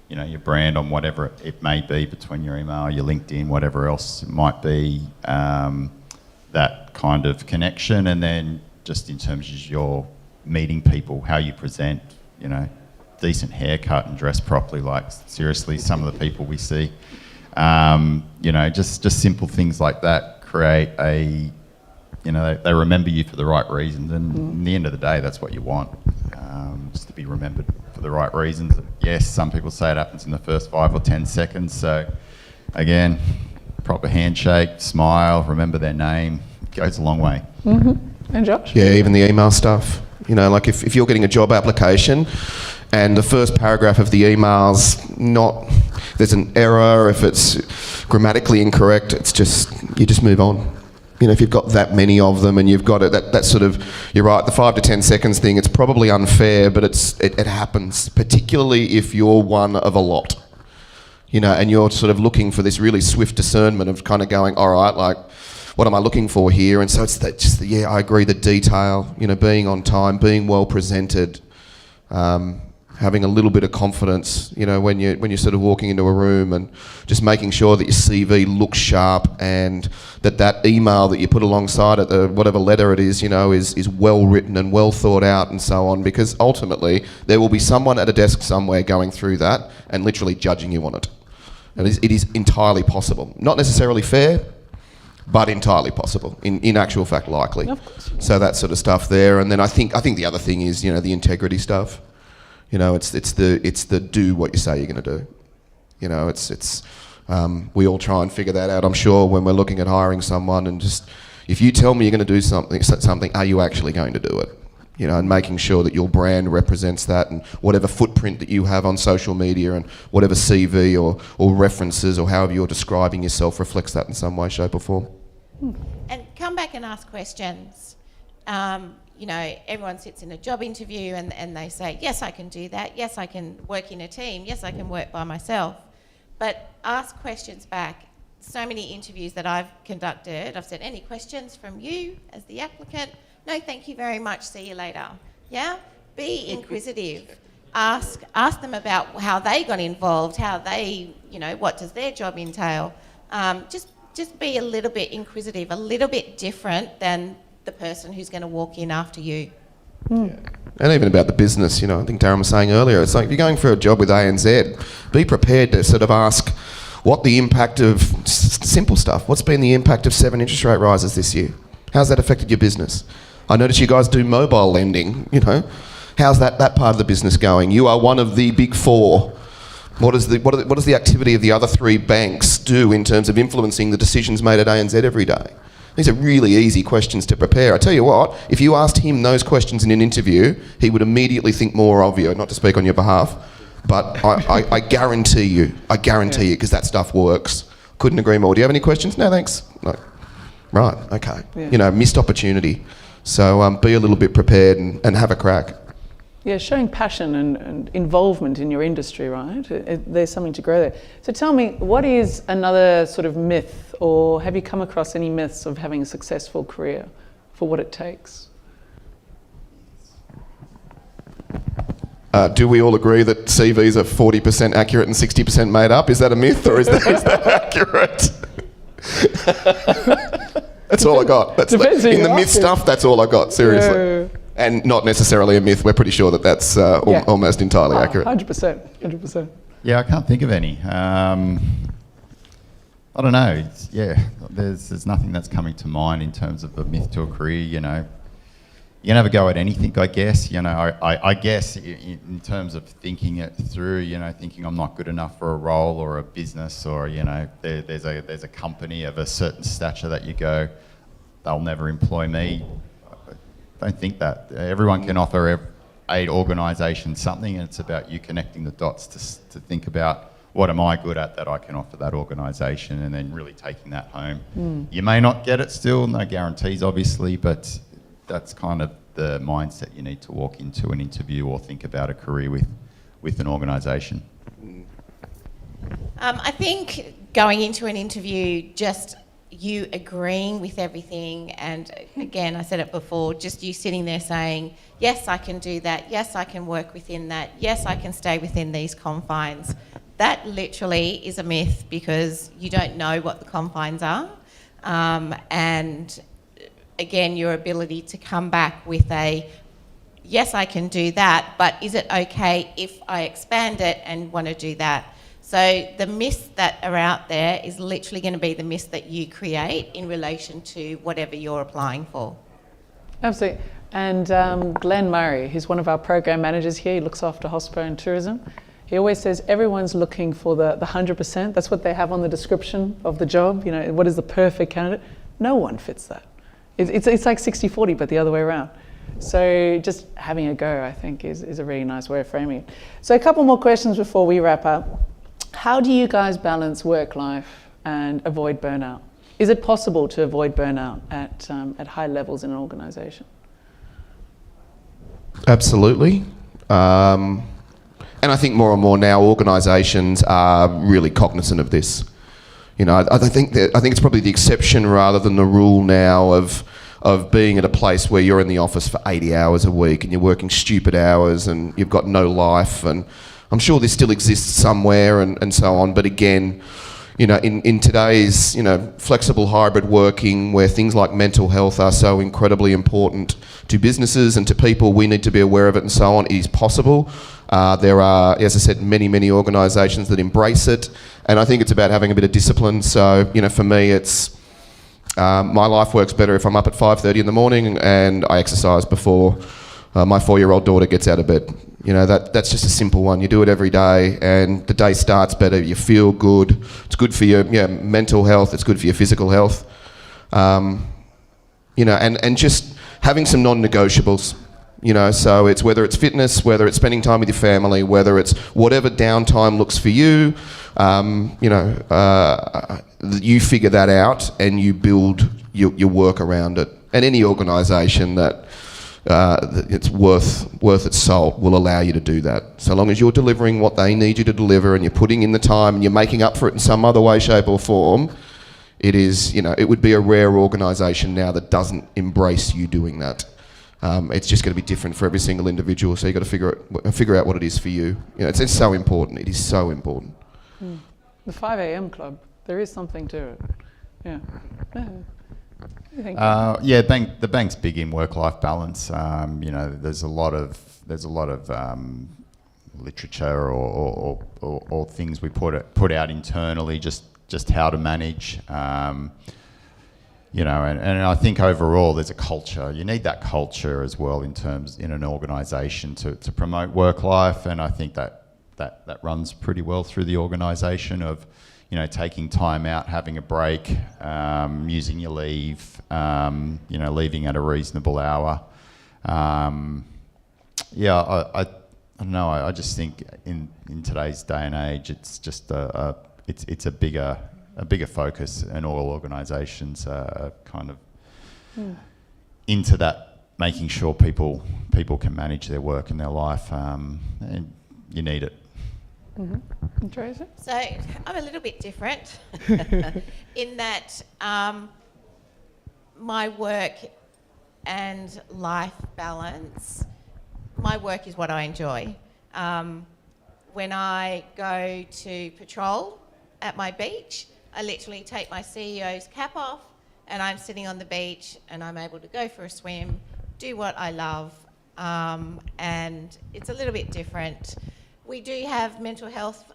you know, your brand on whatever it may be, between your email, your LinkedIn, whatever else it might be, that kind of connection. And then just in terms of your meeting people, how you present, you know, decent haircut and dress properly, like seriously, some of the people we see, you know, just simple things like that create a, you know, they remember you for the right reasons, and in the end of the day, that's what you want, just to be remembered for the right reasons. Yes, some people say it happens in the first 5 or 10 seconds, so again, proper handshake, smile, remember their name, goes a long way. And Josh? Yeah, even the email stuff. You know, like if you're getting a job application and the first paragraph of the email's there's an error, if it's grammatically incorrect, it's just, you just move on. You know, if you've got that many of them and you've got it, that sort of, you're right, the 5 to 10 seconds thing, it's probably unfair, but it happens, particularly if you're one of a lot. You know, and you're sort of looking for this really swift discernment of kind of going, all right, like, what am I looking for here? And so it's that, just yeah, I agree, the detail, you know, being on time, being well presented, having a little bit of confidence, you know, when you're sort of walking into a room, and just making sure that your CV looks sharp, and that email that you put alongside it, whatever letter it is, you know, is well written and well thought out and so on, because ultimately there will be someone at a desk somewhere going through that and literally judging you on it. And it is entirely possible. Not necessarily fair, but entirely possible, in actual fact likely. Of course. So that sort of stuff there. And then I think the other thing is, you know, the integrity stuff. You know, it's the do what you say you're going to do. You know, we all try and figure that out, I'm sure, when we're looking at hiring someone, and just, if you tell me you're going to do something, are you actually going to do it? You know, and making sure that your brand represents that, and whatever footprint that you have on social media and whatever CV or references or however you're describing yourself reflects that in some way, shape or form. And come back and ask questions. You know, everyone sits in a job interview and they say, yes, I can do that. Yes, I can work in a team. Yes, I can work by myself. But ask questions back. So many interviews that I've conducted, I've said, any questions from you as the applicant? No, thank you very much. See you later. Yeah? Be inquisitive. Ask them about how they got involved, how they, you know, what does their job entail. Just be a little bit inquisitive, a little bit different than the person who's going to walk in after you. Yeah. And even about the business, you know, I think Darren was saying earlier, it's like if you're going for a job with ANZ, be prepared to sort of ask what the impact of simple stuff, what's been the impact of 7 interest rate rises this year? How's that affected your business? I notice you guys do mobile lending, you know. How's that part of the business going? You are one of the big 4. What does the activity of the other 3 banks do in terms of influencing the decisions made at ANZ every day? These are really easy questions to prepare. I tell you what, if you asked him those questions in an interview, he would immediately think more of you, not to speak on your behalf, but I guarantee you, because that stuff works. Couldn't agree more. Do you have any questions? No, thanks. No. Right, okay. Yeah. You know, missed opportunity. So be a little bit prepared and have a crack. Yeah, showing passion and involvement in your industry, right? There's something to grow there. So tell me, what is another sort of myth, or have you come across any myths of having a successful career for what it takes? Do we all agree that CVs are 40% accurate and 60% made up? Is that a myth, or is that accurate? That's all I got. That's in the myth stuff, that's all I got, seriously. Yeah. And not necessarily a myth. We're pretty sure that that's almost entirely accurate. 100%. Yeah, I can't think of any. I don't know. There's nothing that's coming to mind in terms of a myth to a career. You know, you never go at anything. I guess. You know, I guess in terms of thinking it through. You know, thinking I'm not good enough for a role or a business, or you know, there's a company of a certain stature that you go, they'll never employ me. Don't think that. Everyone can offer aid organisations something, and it's about you connecting the dots to think about what am I good at that I can offer that organisation, and then really taking that home. You may not get it still, no guarantees obviously, but that's kind of the mindset you need to walk into an interview or think about a career with an organisation. I think going into an interview, just you agreeing with everything, and again, I said it before, just you sitting there saying, yes, I can do that, yes, I can work within that, yes, I can stay within these confines. That literally is a myth, because you don't know what the confines are. And again, your ability to come back with a, yes, I can do that, but is it okay if I expand it and want to do that? So the myths that are out there is literally going to be the myths that you create in relation to whatever you're applying for. Absolutely. And Glenn Murray, who's one of our program managers here, he looks after hospo and tourism. He always says everyone's looking for the 100%. That's what they have on the description of the job. You know, what is the perfect candidate? No one fits that. It's like 60-40, but the other way around. So just having a go, I think, is a really nice way of framing it. So a couple more questions before we wrap up. How do you guys balance work life and avoid burnout? Is it possible to avoid burnout at high levels in an organisation? Absolutely. And I think more and more now organisations are really cognizant of this. You know, I think it's probably the exception rather than the rule now of being at a place where you're in the office for 80 hours a week and you're working stupid hours and you've got no life. And I'm sure this still exists somewhere and so on. But again, you know, in today's, you know, flexible hybrid working, where things like mental health are so incredibly important to businesses and to people, we need to be aware of it and so on. It is possible. There are, as I said, many organisations that embrace it, and I think it's about having a bit of discipline. So, you know, for me, it's my life works better if I'm up at 5:30 in the morning and I exercise before my 4-year-old daughter gets out of bed. You know, that's just a simple one. You do it every day and the day starts better. You feel good. It's good for your mental health. It's good for your physical health. You know, and just having some non-negotiables. You know, so it's whether it's fitness, whether it's spending time with your family, whether it's whatever downtime looks for you. You know, you figure that out and you build your work around it. And any organisation that it's worth its salt will allow you to do that. So long as you're delivering what they need you to deliver and you're putting in the time and you're making up for it in some other way, shape or form, it is, you know, it would be a rare organisation now that doesn't embrace you doing that. It's just going to be different for every single individual. So you've got to figure out what it is for you. You know, it's so important. It is so important. The 5 a.m. club, there is something to it. Yeah. The bank's big in work-life balance. You know, there's a lot of literature or things we put out internally, just how to manage. You know, and I think overall there's a culture. You need that culture as well in an organisation to promote work life, and I think that runs pretty well through the organisation of, you know, taking time out, having a break, using your leave, you know, leaving at a reasonable hour. I don't know. I just think in today's day and age, it's just it's a bigger focus, and all organisations are kind of into that making sure people can manage their work and their life, and you need it. Mm-hmm. Tracy? So I'm a little bit different in that my work and life balance, my work is what I enjoy. When I go to patrol at my beach, I literally take my CEO's cap off and I'm sitting on the beach and I'm able to go for a swim, do what I love, and it's a little bit different. We do have mental health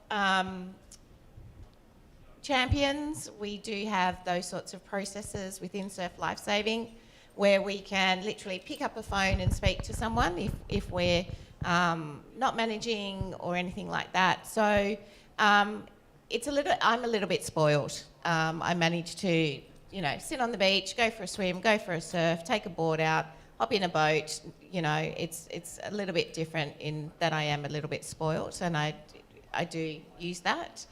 champions. We do have those sorts of processes within Surf Lifesaving where we can literally pick up a phone and speak to someone if we're not managing or anything like that. So I'm a little bit spoiled. I manage to, sit on the beach, go for a swim, go for a surf, take a board out, hop in a boat. It's a little bit different in that I am a little bit spoiled, and I do use that.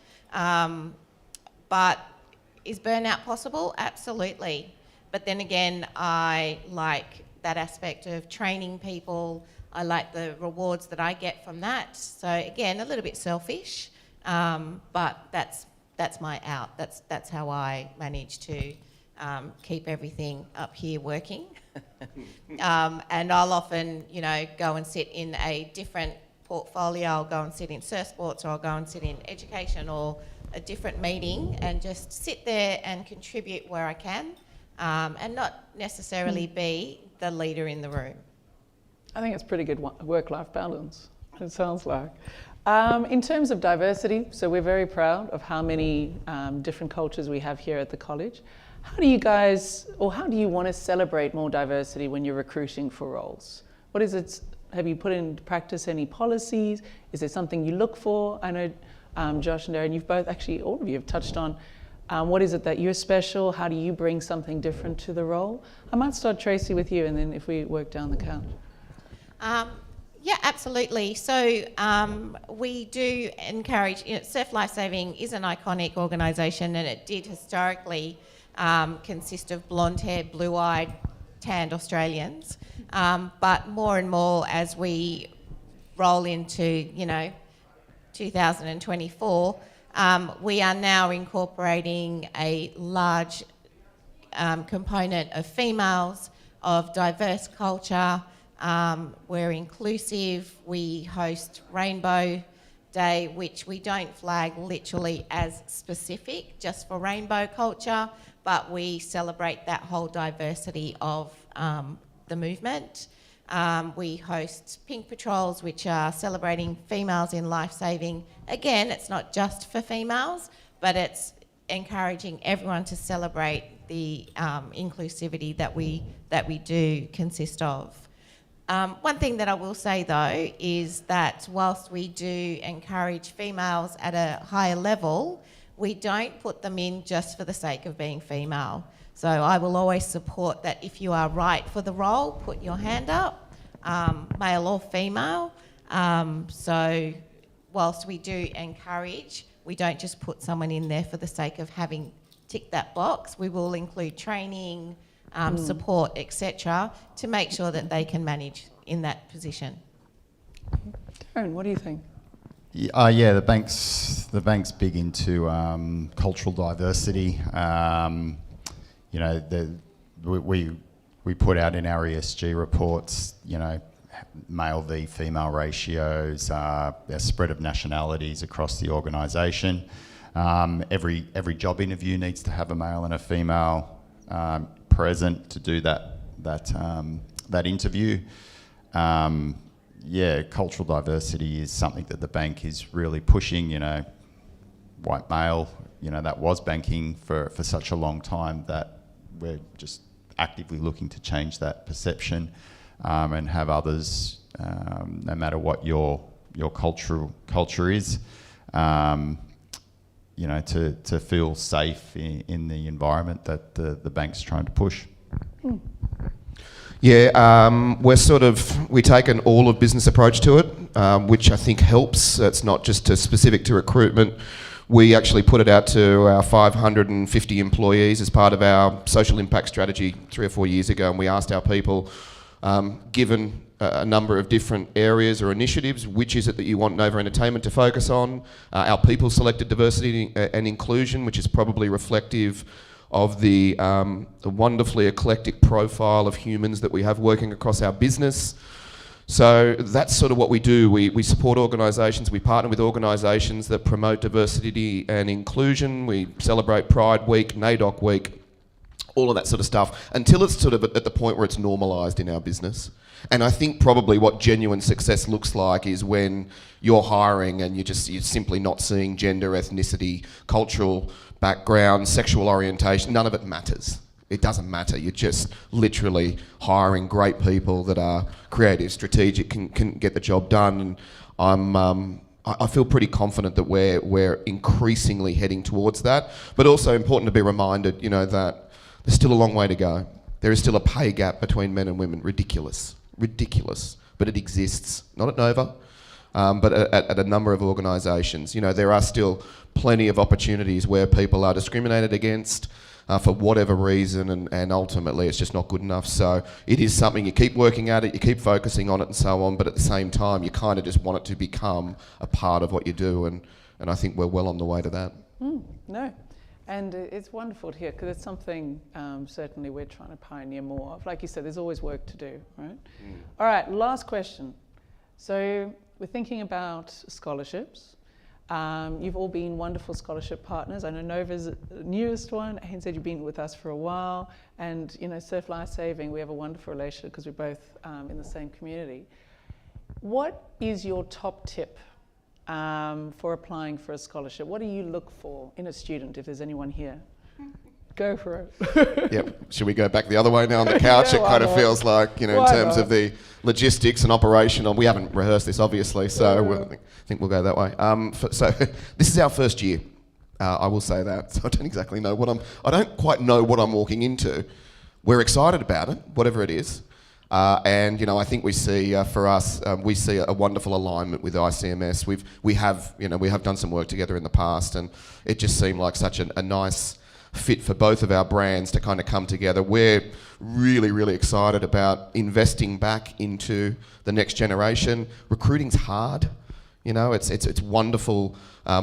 But is burnout possible? Absolutely. But then again, I like that aspect of training people. I like the rewards that I get from that. So again, a little bit selfish, but that's my out. That's how I manage to keep everything up here working. And I'll often, go and sit in a different portfolio. I'll go and sit in surf sports, or I'll go and sit in education, or a different meeting, and just sit there and contribute where I can, and not necessarily be the leader in the room. I think it's pretty good work-life balance, it sounds like. In terms of diversity, so we're very proud of how many different cultures we have here at the college. How do you guys, or how do you want to celebrate more diversity when you're recruiting for roles? What is it? Have you put into practice any policies? Is there something you look for? I know Josh and Darren, you've both, actually all of you have touched on what is it that you're special? How do you bring something different to the role? I might start, Tracy, with you, and then if we work down the count. Yeah, absolutely. So we do encourage, Surf Lifesaving is an iconic organisation, and it did historically consist of blonde-haired, blue-eyed, tanned Australians. But more and more as we roll into, 2024, we are now incorporating a large component of females, of diverse culture. We're inclusive. We host Rainbow Day, which we don't flag literally as specific just for rainbow culture, but we celebrate that whole diversity of the movement. We host Pink Patrols, which are celebrating females in lifesaving. Again, it's not just for females, but it's encouraging everyone to celebrate the inclusivity that we do consist of. One thing that I will say though is that whilst we do encourage females at a higher level, we don't put them in just for the sake of being female. So I will always support that if you are right for the role, put your hand up, male or female. So whilst we do encourage, we don't just put someone in there for the sake of having ticked that box. We will include training, support, etc., to make sure that they can manage in that position. Darren, what do you think? Yeah, the bank's big into cultural diversity. We put out in our ESG reports, male v female ratios, the spread of nationalities across the organisation. Every job interview needs to have a male and a female present to do that interview. Cultural diversity is something that the bank is really pushing. White male, that was banking for such a long time that we're just actively looking to change that perception and have others, no matter what your culture is, to feel safe in the environment that the bank's trying to push. Yeah, we take an all of business approach to it, which I think helps. It's not just specific to recruitment. We actually put it out to our 550 employees as part of our social impact strategy 3 or 4 years ago, and we asked our people, given a number of different areas or initiatives. Which is it that you want Nova Entertainment to focus on? Our people selected diversity and inclusion, which is probably reflective of the wonderfully eclectic profile of humans that we have working across our business. So that's sort of what we do. We support organisations, we partner with organisations that promote diversity and inclusion. We celebrate Pride Week, NAIDOC Week, all of that sort of stuff, until it's sort of at the point where it's normalised in our business. And I think probably what genuine success looks like is when you're hiring and you're simply not seeing gender, ethnicity, cultural background, sexual orientation, none of it matters. It doesn't matter. You're just literally hiring great people that are creative, strategic, can get the job done. And I feel pretty confident that we're increasingly heading towards that. But also important to be reminded, that there's still a long way to go. There is still a pay gap between men and women. Ridiculous, but it exists. Not at Nova, but at a number of organisations. There are still plenty of opportunities where people are discriminated against for whatever reason, and ultimately it's just not good enough. So it is something, you keep working at it, you keep focusing on it and so on, but at the same time you kind of just want it to become a part of what you do, and I think we're well on the way to that. No, and it's wonderful to hear, because it's something certainly we're trying to pioneer more of. Like you said, there's always work to do, right? All right, last question. So we're thinking about scholarships. You've all been wonderful scholarship partners. I know Nova's the newest one. ANZ, you've been with us for a while. And, Surf Life Saving, we have a wonderful relationship because we're both in the same community. What is your top tip for applying for a scholarship? What do you look for in a student, if there's anyone here? Go for it. Yep. Should we go back the other way now on the couch? It kind of feels like, in terms of the logistics and operational, we haven't rehearsed this obviously, so I think we'll go that way. So this is our first year. I will say that. So I don't exactly know I don't quite know what I'm walking into. We're excited about it, whatever it is. And I think we see for us, we see a wonderful alignment with ICMS. We have done some work together in the past, and it just seemed like such a nice fit for both of our brands to kind of come together. We're really, really excited about investing back into the next generation. Recruiting's hard. It's wonderful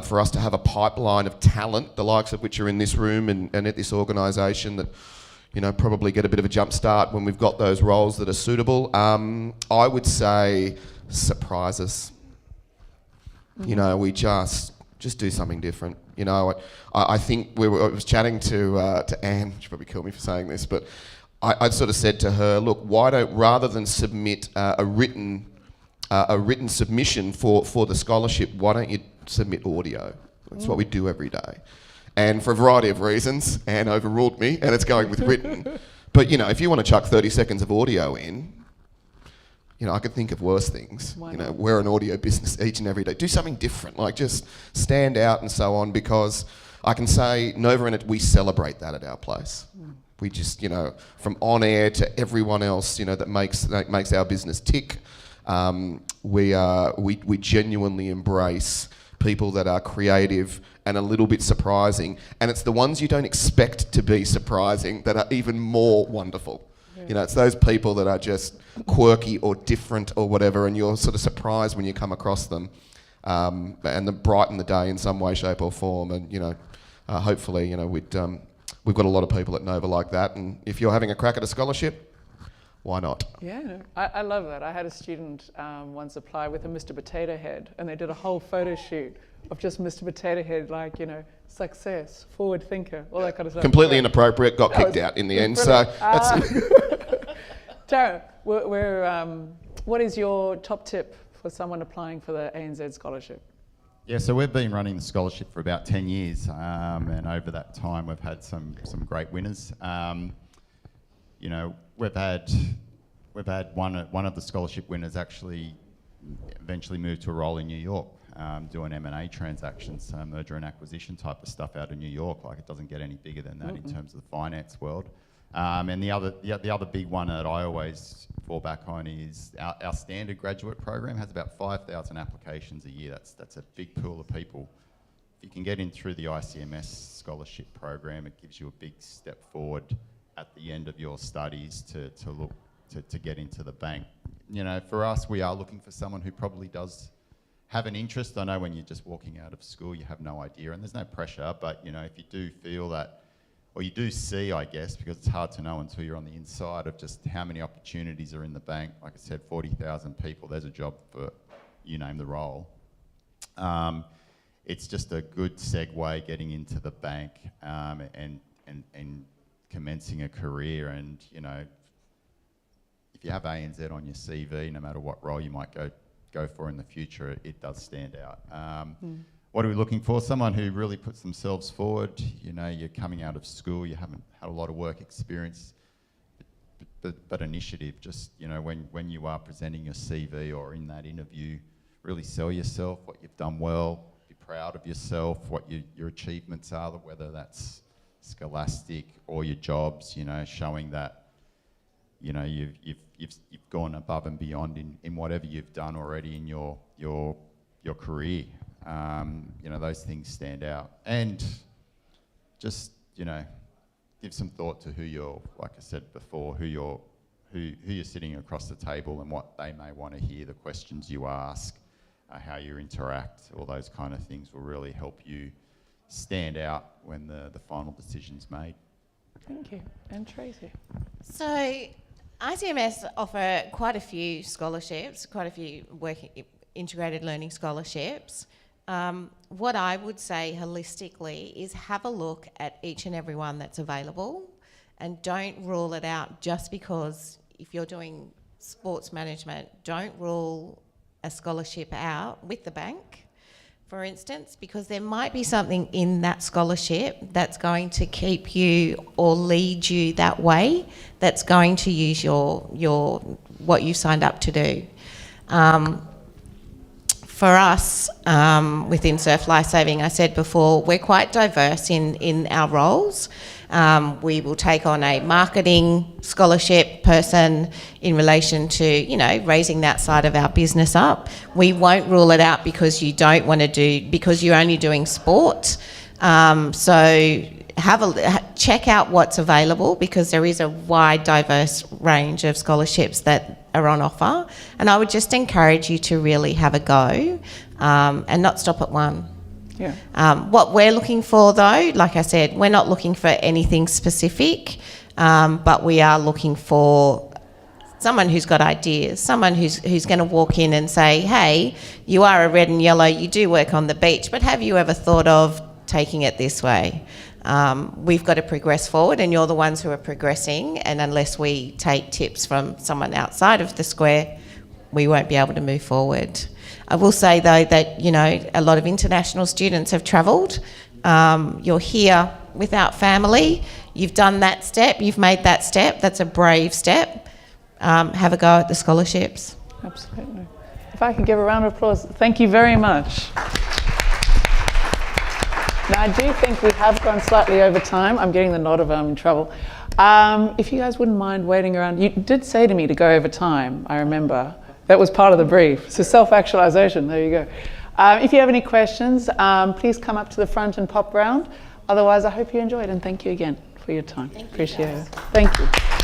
for us to have a pipeline of talent, the likes of which are in this room and at this organisation, that probably get a bit of a jump start when we've got those roles that are suitable. I would say surprises. We just do something different. I think I was chatting to Anne. She'll probably kill me for saying this, but I'd sort of said to her, look, why don't, rather than submit a written submission for the scholarship, why don't you submit audio? That's what we do every day. And for a variety of reasons, Anne overruled me, and it's going with written. But if you want to chuck 30 seconds of audio in, I could think of worse things. We're an audio business each and every day. Do something different, like just stand out and so on, because I can say Nova and we celebrate that at our place. We just, from on air to everyone else, that makes our business tick. We genuinely embrace people that are creative and a little bit surprising, and it's the ones you don't expect to be surprising that are even more wonderful. It's those people that are just quirky or different or whatever, and you're sort of surprised when you come across them, and they brighten the day in some way, shape or form. And hopefully, we've got a lot of people at Nova like that. And if you're having a crack at a scholarship, why not? Yeah, no, I love that. I had a student once apply with a Mr. Potato Head, and they did a whole photo shoot of just Mr. Potato Head, like, success, forward thinker, all that kind of stuff. Completely inappropriate, got kicked out in the end. So that's Darren, what is your top tip for someone applying for the ANZ scholarship? Yeah, so we've been running the scholarship for about 10 years, and over that time we've had some great winners. We've had one of the scholarship winners actually eventually move to a role in New York, doing M&A transactions, merger and acquisition type of stuff out of New York. Like, it doesn't get any bigger than that in terms of the finance world. And the other big one that I always fall back on is our standard graduate program has about 5,000 applications a year. That's a big pool of people. If you can get in through the ICMS scholarship program, it gives you a big step forward at the end of your studies to look to get into the bank. You know, for us, we are looking for someone who probably does have an interest. I know when you're just walking out of school, you have no idea, and there's no pressure, but, you know, if you do feel that, or you do see, I guess, because it's hard to know until you're on the inside of just how many opportunities are in the bank. Like I said, 40,000 people, there's a job for, you name the role. It's just a good segue getting into the bank and commencing a career. And, you know, if you have ANZ on your CV, no matter what role you might go for in the future, it does stand out. What are we looking for? Someone who really puts themselves forward. You know, you're coming out of school, you haven't had a lot of work experience, but initiative. Just, you know, when you are presenting your CV or in that interview, really sell yourself, what you've done well, be proud of yourself, what your achievements are, whether that's scholastic or your jobs, you know, showing that, you know, you've gone above and beyond in whatever you've done already in your career. You know, those things stand out. And just, you know, give some thought to who you're, like I said before, who you're sitting across the table and what they may want to hear, the questions you ask, how you interact, all those kind of things will really help you stand out when the final decision's made. Thank you. And Tracy? So ICMS offer quite a few scholarships, quite a few integrated learning scholarships. What I would say holistically is have a look at each and every one that's available, and don't rule it out just because if you're doing sports management, don't rule a scholarship out with the bank, for instance, because there might be something in that scholarship that's going to keep you or lead you that way, that's going to use your what you signed up to do. For us, within Surf Lifesaving, I said before, we're quite diverse in our roles. We will take on a marketing scholarship person in relation to, you know, raising that side of our business up. We won't rule it out because you don't want to because you're only doing sport. So check out what's available, because there is a wide, diverse range of scholarships that are on offer. And I would just encourage you to really have a go and not stop at one. Yeah. What we're looking for, though, like I said, we're not looking for anything specific, but we are looking for someone who's got ideas, someone who's going to walk in and say, hey, you are a red and yellow, you do work on the beach, but have you ever thought of taking it this way? We've got to progress forward, and you're the ones who are progressing, and unless we take tips from someone outside of the square, we won't be able to move forward. I will say, though, that, you know, a lot of international students have travelled. You're here without family. You've done that step. You've made that step. That's a brave step. Have a go at the scholarships. Absolutely. If I could give a round of applause. Thank you very much. Now, I do think we have gone slightly over time. I'm getting the nod of I'm in trouble. If you guys wouldn't mind waiting around. You did say to me to go over time, I remember. That was part of the brief. So self-actualization, there you go. If you have any questions, please come up to the front and pop round. Otherwise, I hope you enjoyed, and thank you again for your time. Appreciate it. Thank you.